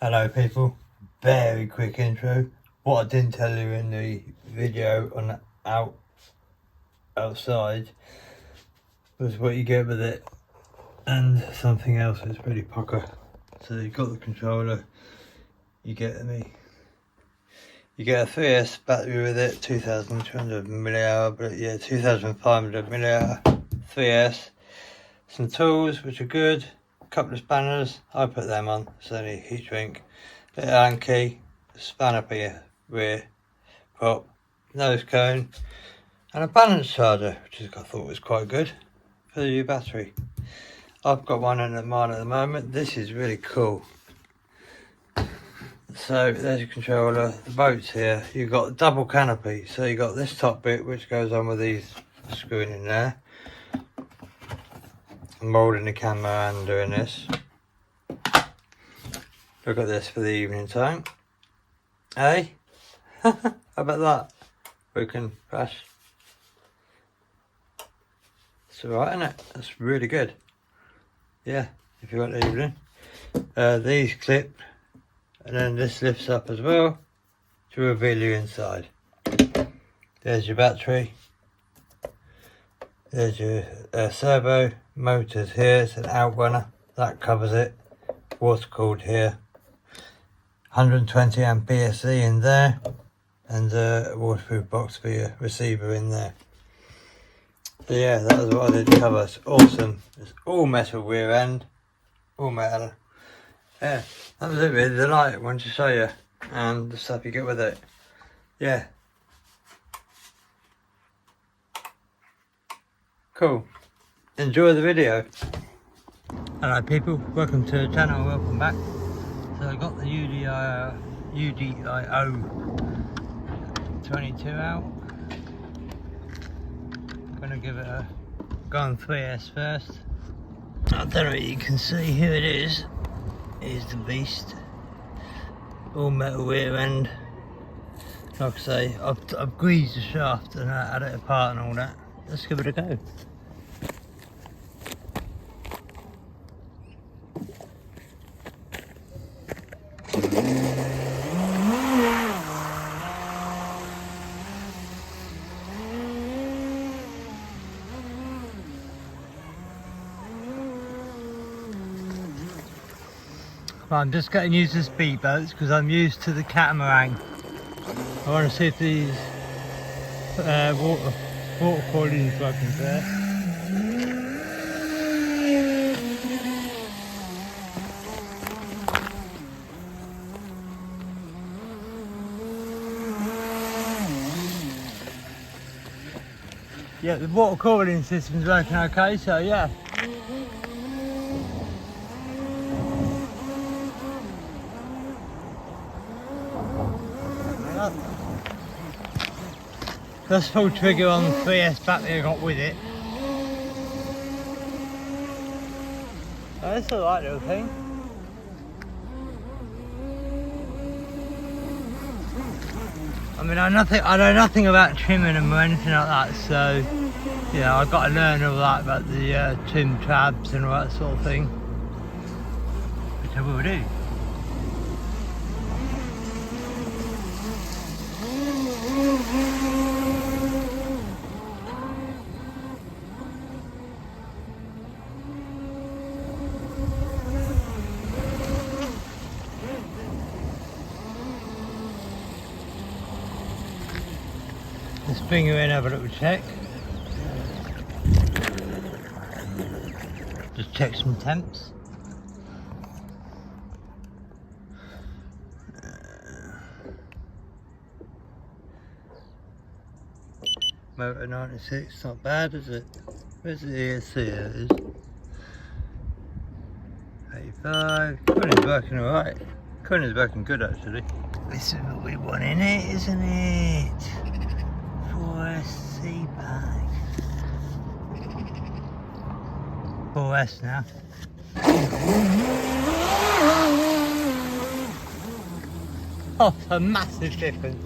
Hello people, very quick intro. What I didn't tell you in the video on outside was what you get with it, and something else that's pretty pucker. So you've got the controller, you get a 3S battery with it, 2200 mAh, but yeah, 2500 mAh 3S. Some tools which are good, a couple of spanners, I put them on, it's only a heat shrink, a little Allen key, spanner for your rear prop, nose cone, and a balance charger, which I thought was quite good for your battery. I've got one in mine at the moment. This is really cool. So there's your controller, the boat's here, you've got a double canopy, so you've got this top bit which goes on with these screwing in there. I'm holding the camera and doing this. Look at this for the evening time. Hey? How about that? We can crash. It's alright, isn't it? That's really good. Yeah, if you want the evening. These clip, and then this lifts up as well to reveal you inside. There's your battery. There's your servo motors here. It's an outrunner that covers it. Water cooled here. 120 amp BSC in there, and a waterproof box for your receiver in there. So yeah, that was what I did cover. It's awesome. It's all metal rear end, all metal. Yeah, that was it really. The light I wanted to show you, and the stuff you get with it. Yeah. Cool. Enjoy the video. Hello people, welcome to the channel, welcome back. So I got the UDIO22 out. I'm going to give it a go on 3S first. I don't know if you can see, here it is. Here's the beast. All metal rear end. Like I say, I've greased the shaft and had it apart and all that. Let's give it a go. Well, I'm just getting used to speedboats because I'm used to the catamaran. I want to see if these water quality is working there. Yeah, the water cooling system's working okay, so yeah. That's full trigger on the 3S battery I got with it. Oh, that's a right little thing. I mean, I know nothing about trimming them or anything like that, so yeah, I've got to learn all that about the trim tabs and all that sort of thing, which I will do. Let's bring her in, have a little check. Just check some temps. Motor 96, not bad, is it? Where's the ESC? There it is. 85. Cooling's working alright. Cooling's working good actually. This is what we want in it, isn't it? 4SC pack. 4S now. Oh, it's a massive difference.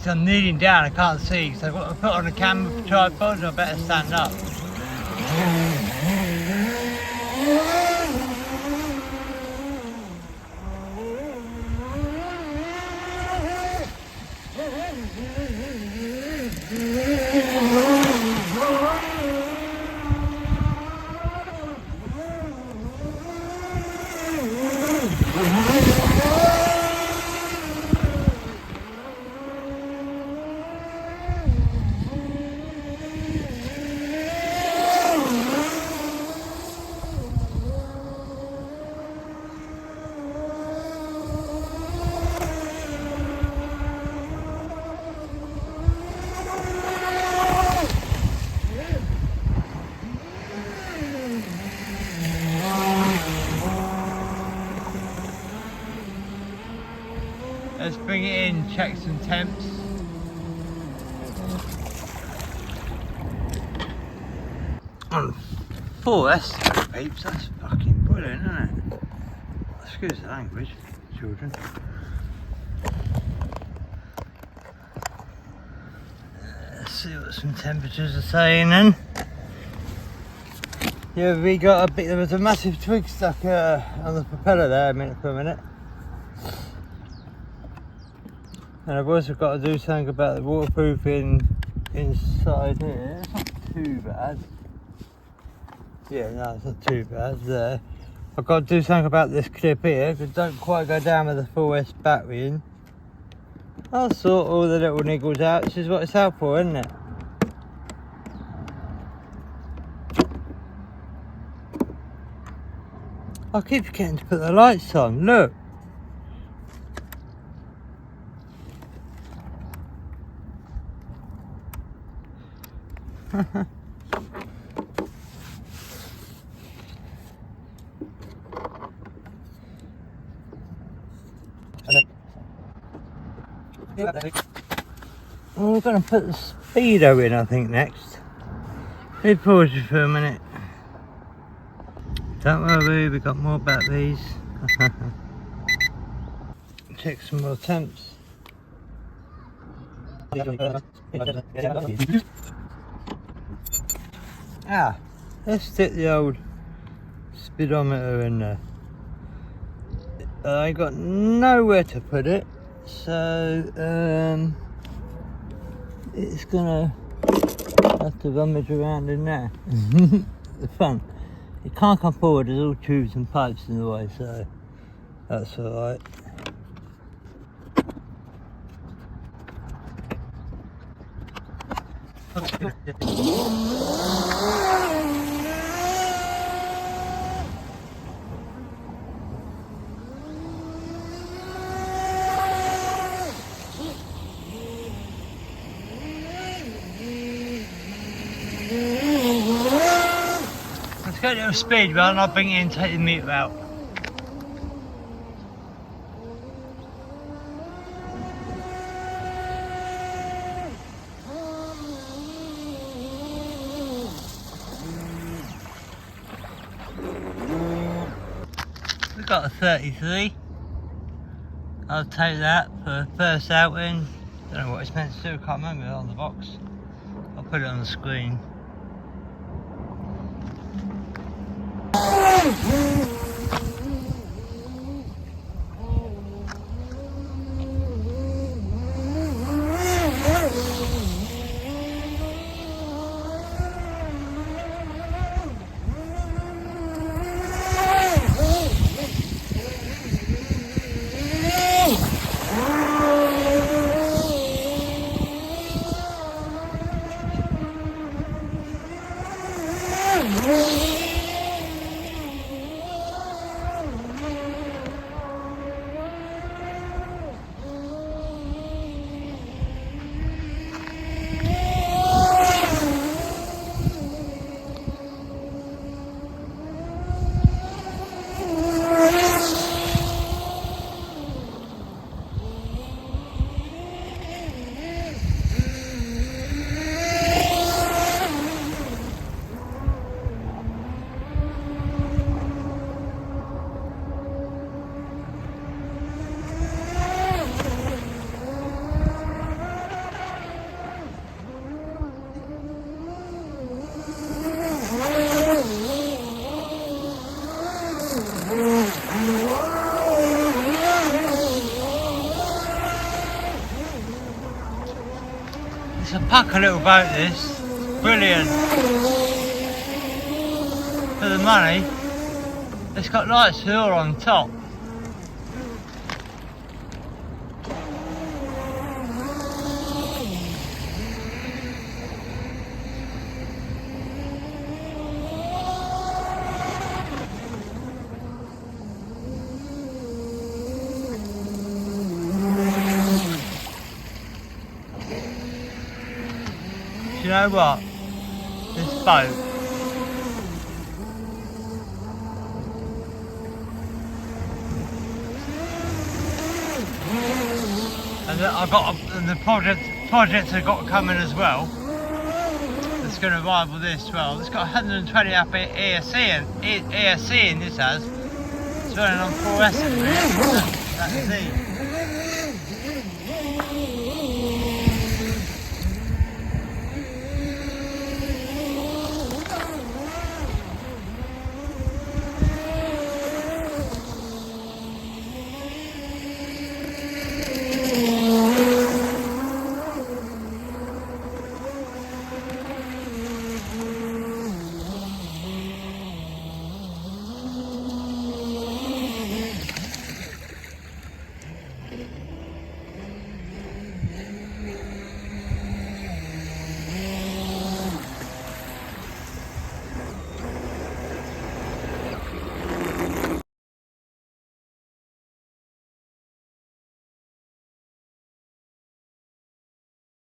because I'm kneeling down, I can't see, so I've got to put on a camera tripod and I better stand up. Let's bring it in, check some temps. On 4S, peeps, that's fucking brilliant, isn't it? Excuse the language, children. Let's see what some temperatures are saying then. Yeah, we got a bit, there was a massive twig stuck on the propeller there for a minute. And I've also got to do something about the waterproofing inside here. It's not too bad. Yeah, no, it's not too bad there. I've got to do something about this clip here, because it don't quite go down with the 4S battery in. I'll sort all the little niggles out, which is what it's out for, isn't it? I keep forgetting to put the lights on, look. Well, we're going to put the speedo in, I think, next. Let me pause you for a minute. Don't worry, we've got more batteries. Check some more temps. Ah, let's stick the old speedometer in there. I got nowhere to put it, so it's gonna have to rummage around in there. The fun. It can't come forward, there's all tubes and pipes in the way, so that's alright. Let's go a little speed run, I'll bring it in and take the meter out. We've got a 33. I'll take that for first outing. Don't know what it's meant to do, I can't remember it on the box. I'll put it on the screen. It's a pucker little boat, this. Brilliant. For the money. It's got lights here on top. Do you know what? This boat, and the projects have got coming as well. It's going to rival this as well. It's got 120 up ESC in this has. It's running on 4S. That's Z.